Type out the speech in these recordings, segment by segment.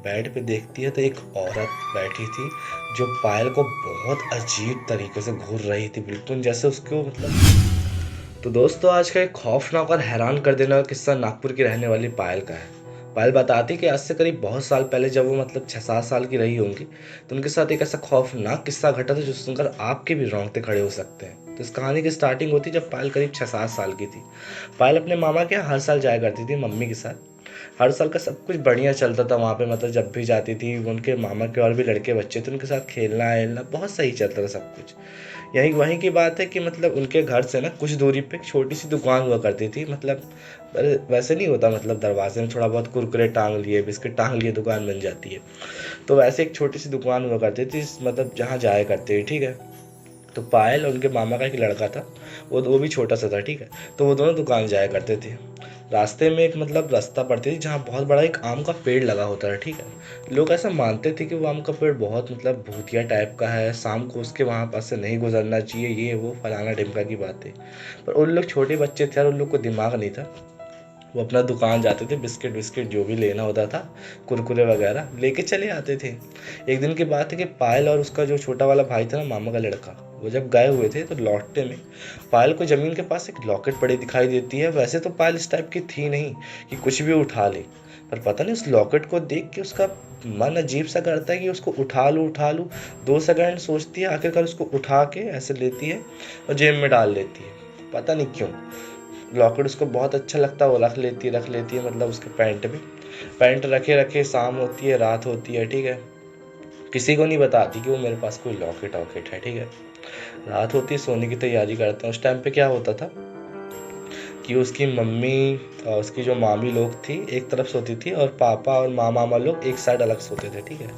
Bed पे देखती है तो एक औरत बैठी थी जो पायल को बहुत अजीब तरीके से घूर रही थी, बिल्कुल जैसे उसको तो दोस्तों आज का एक खौफनाक और हैरान कर देने वाला किस्सा नागपुर की रहने वाली पायल का है। पायल बताती कि आज से करीब बहुत साल पहले जब वो 6-7 साल की रही होंगी तो उनके साथ एक ऐसा खौफनाक किस्सा घटा था जो सुनकर आपके भी रोंगटे खड़े हो सकते हैं। तो इस कहानी की स्टार्टिंग होती जब पायल करीब 6-7 साल की थी। पायल अपने मामा के यहाँ हर साल जाया करती थी मम्मी के साथ। हर साल का सब कुछ बढ़िया चलता था वहाँ पे, जब भी जाती थी उनके मामा के और भी लड़के बच्चे थे, उनके साथ खेलना खेलना बहुत सही चलता था सब कुछ। यही वहीं की बात है कि उनके घर से ना कुछ दूरी पे एक छोटी सी दुकान हुआ करती थी। वैसे नहीं होता, दरवाजे में थोड़ा बहुत कुरकुरे टांग लिए, बिस्किट टांग लिए, दुकान बन जाती है। तो वैसे एक छोटी सी दुकान हुआ करती थी, जहाँ जाया करते थे, ठीक है। तो पायल और उनके मामा का एक लड़का था, वो भी छोटा सा था, ठीक है। तो वो दोनों दुकान जाया करते थे। रास्ते में एक रास्ता पड़ती थी जहाँ बहुत बड़ा एक आम का पेड़ लगा होता है, ठीक है। लोग ऐसा मानते थे कि वो आम का पेड़ बहुत भूतिया टाइप का है, शाम को उसके वहाँ पास से नहीं गुजरना चाहिए, ये वो फलाना ढिमका की बातें। पर उन लोग छोटे बच्चे थे और उन लोग को दिमाग नहीं था। वो अपना दुकान जाते थे, बिस्किट विस्किट जो भी लेना होता था, कुरकुरे वगैरह लेके चले आते थे। एक दिन की बात है कि पायल और उसका जो छोटा वाला भाई था ना, मामा का लड़का, वो जब गए हुए थे तो लौटते में पायल को जमीन के पास एक लॉकेट पड़ी दिखाई देती है। वैसे तो पायल इस टाइप की थी नहीं कि कुछ भी उठा ले, पर पता नहीं उस लॉकेट को देख के उसका मन अजीब सा करता है कि उसको उठा लूँ। 2 सेकंड सोचती है, आखिरकार उसको उठा के ऐसे लेती है और जेब में डाल लेती है। पता नहीं क्यों लॉकेट उसको बहुत अच्छा लगता है, वो रख लेती है, उसके पैंट में। पैंट रखे रखे शाम होती है, रात होती है, ठीक है। किसी को नहीं बताती कि वो मेरे पास कोई लॉकेट वॉकेट है, ठीक है। रात होती है, सोने की तैयारी करते हैं। उस टाइम पे क्या होता था कि उसकी मम्मी और उसकी जो मामी लोग थी एक तरफ सोती थी और पापा और मामा लोग एक साइड अलग सोते थे, ठीक है।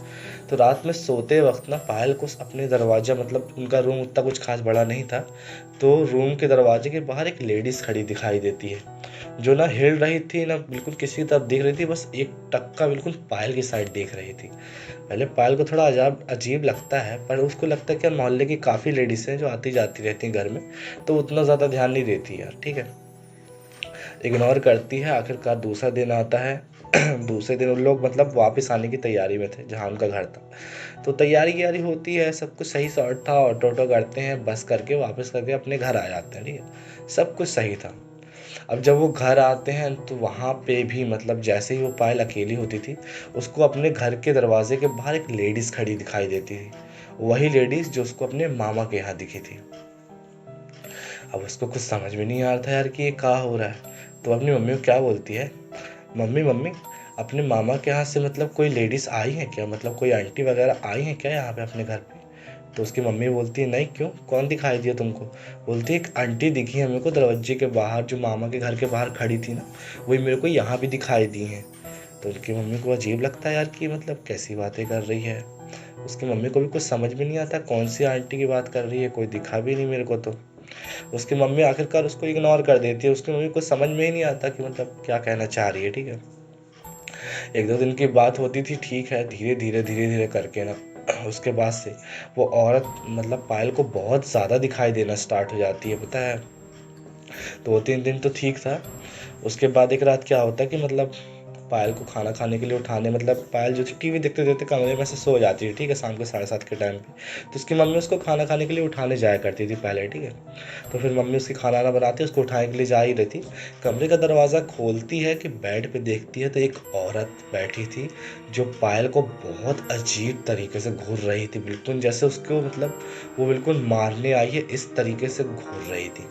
तो रात में सोते वक्त ना पायल को अपने दरवाजा, उनका रूम उतना कुछ खास बड़ा नहीं था, तो रूम के दरवाजे के बाहर एक लेडीज खड़ी दिखाई देती है, जो ना हिल रही थी ना बिल्कुल किसी की तरफ देख रही थी, बस एक टक्का बिल्कुल पायल की साइड देख रही थी। पहले पायल को थोड़ा अजीब लगता है, पर उसको लगता है कि मोहल्ले की काफ़ी लेडीज़ हैं जो आती जाती रहती हैं घर में, तो उतना ज़्यादा ध्यान नहीं देती यार, ठीक है। इग्नोर करती है। आखिरकार दूसरा दिन आता है। दूसरे दिन उन लोग वापस आने की तैयारी में थे जहाँ उनका घर था। तो तैयारी होती है, सब कुछ सही सॉर्ट था, ऑटो करते हैं, बस करके वापस करके अपने घर आ जाते हैं, ठीक है। सब कुछ सही था। अब जब वो घर आते हैं तो वहाँ पे भी जैसे ही वो पायल अकेली होती थी, उसको अपने घर के दरवाजे के बाहर एक लेडीज़ खड़ी दिखाई देती थी। वही लेडीज़ जो उसको अपने मामा के यहाँ दिखी थी। अब उसको कुछ समझ में नहीं आ रहा था यार कि ये क्या हो रहा है। तो अपनी मम्मी को क्या बोलती है, मम्मी मम्मी अपने मामा के यहाँ से कोई लेडीज़ आई है क्या, कोई आंटी वगैरह आई है क्या यहाँ पे अपने घर पे। तो उसकी मम्मी बोलती है, नहीं क्यों, कौन दिखाई दिया तुमको। बोलती है, एक आंटी दिखी है मेरे को दरवाजे के बाहर, जो मामा के घर के बाहर खड़ी थी ना, वही मेरे को यहाँ भी दिखाई दी है। तो उनकी मम्मी को अजीब लगता है यार कि कैसी बातें कर रही है। उसकी मम्मी को भी कुछ समझ में नहीं आता कौन सी आंटी की बात कर रही है, कोई दिखा भी नहीं मेरे को। तो उसकी मम्मी आखिरकार उसको इग्नोर कर देती है। उसकी मम्मी को समझ में ही नहीं आता कि क्या कहना चाह रही है, ठीक है। 1-2 दिन की बात होती थी, ठीक है। धीरे धीरे करके ना उसके बाद से वो औरत पायल को बहुत ज़्यादा दिखाई देना स्टार्ट हो जाती है, पता है। 2-3 दिन तो ठीक था। उसके बाद एक रात क्या होता है कि पायल को खाना खाने के लिए उठाने, पायल जो थी टीवी देखते देखते कमरे में से सो जाती है, ठीक है, शाम के 7:30 के टाइम पे। तो उसकी मम्मी उसको खाना खाने के लिए उठाने जाया करती थी पहले, ठीक है। तो फिर मम्मी उसकी खाना ना बनाती, उसको उठाने के लिए जा ही रही थी। कमरे का दरवाज़ा खोलती है कि बेड पे देखती है तो एक औरत बैठी थी जो पायल को बहुत अजीब तरीके से घूर रही थी, बिल्कुल जैसे उसको वो बिल्कुल मारने आई है इस तरीके से घूर रही थी।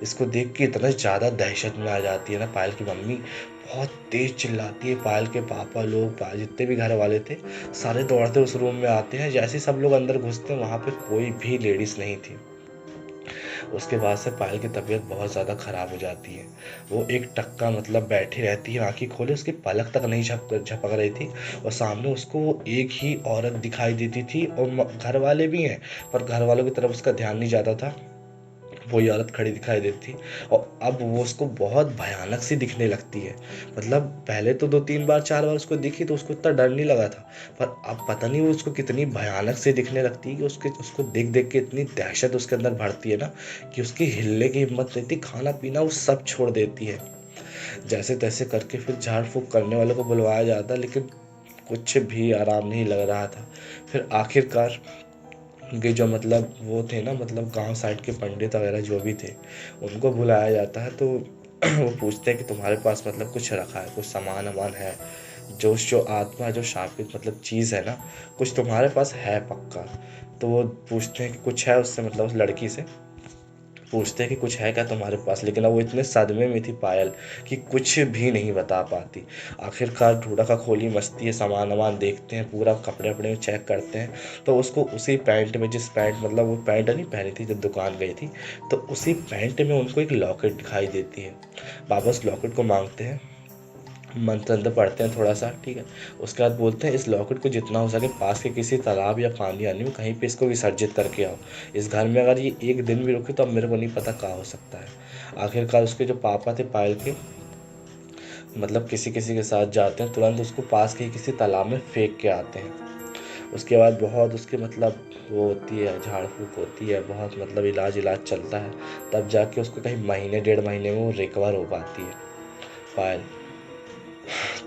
इसको देख के इतना ज़्यादा दहशत में आ जाती है ना पायल की मम्मी, बहुत तेज चिल्लाती है। पायल के पापा लोग, जितने भी घर वाले थे, सारे दौड़ते उस रूम में आते हैं। जैसे सब लोग अंदर घुसते हैं, वहाँ पे कोई भी लेडीज़ नहीं थी। उसके बाद से पायल की तबीयत बहुत ज़्यादा ख़राब हो जाती है। वो एक टक्का बैठी रहती है, आँखें खोले, उसकी पलक तक नहीं झपक रही थी। और सामने उसको एक ही औरत दिखाई देती थी, और घर वाले भी हैं, पर घर वालों की तरफ उसका ध्यान नहीं जाता था। वही औरत खड़ी दिखाई देती, और अब वो उसको बहुत भयानक सी दिखने लगती है। पहले तो 2-3 बार 4 बार उसको दिखी तो उसको इतना डर नहीं लगा था, पर अब पता नहीं वो उसको कितनी भयानक से दिखने लगती है कि उसको देख देख के इतनी दहशत उसके अंदर बढ़ती है ना कि उसकी हिलने की हिम्मत नहीं थी, खाना पीना वो सब छोड़ देती है। जैसे तैसे करके फिर झाड़ फूँक करने वालों को बुलवाया जाता है, लेकिन कुछ भी आराम नहीं लग रहा था। फिर आखिरकार उनके जो मतलब वो थे ना, मतलब गांव साइड के पंडित वगैरह जो भी थे, उनको बुलाया जाता है। तो वो पूछते हैं कि तुम्हारे पास मतलब कुछ रखा है, कुछ सामान वामान है, जो आत्मा जो शापित मतलब चीज़ है ना, कुछ तुम्हारे पास है पक्का। तो वो पूछते हैं कि कुछ है उससे, मतलब उस लड़की से पूछते हैं कि कुछ है क्या तुम्हारे पास, लेकिन अब वो इतने सदमे में थी पायल कि कुछ भी नहीं बता पाती। आखिरकार ढूंढा का खोली मस्ती है, सामान वामान देखते हैं, पूरा कपड़े वपड़े में चेक करते हैं। तो उसको उसी पैंट में, जिस पैंट मतलब वो पैंट नहीं पहनी थी जब दुकान गई थी, तो उसी पैंट में उनको एक लॉकेट दिखाई देती है। वापस लॉकेट को मांगते हैं, मंत्र अंत्र पढ़ते हैं थोड़ा सा, ठीक है। उसके बाद बोलते हैं इस लॉकेट को जितना हो सके पास के किसी तालाब या पानी आने में कहीं पे इसको विसर्जित करके आओ। इस घर में अगर ये एक दिन भी रुके तो अब मेरे को नहीं पता क्या हो सकता है। आखिरकार उसके जो पापा थे पायल के, मतलब किसी किसी के साथ जाते हैं, तुरंत उसको पास के ही किसी तालाब में फेंक के आते हैं। उसके बाद बहुत उसके मतलब वो होती है, झाड़ फूक होती है, बहुत मतलब इलाज चलता है। तब जाके उसको कहीं महीने 1.5 महीने में वो रिकवर हो पाती है पायल।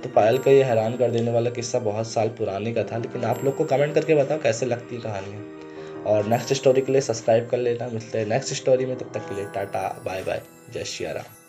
तो पायल का ये हैरान कर देने वाला किस्सा बहुत साल पुराने का था, लेकिन आप लोग को कमेंट करके बताओ कैसे लगती है कहानियाँ। और नेक्स्ट स्टोरी के लिए सब्सक्राइब कर लेना। मिलते हैं नेक्स्ट स्टोरी में, तब तक के लिए टाटा बाय बाय, जय श्री राम।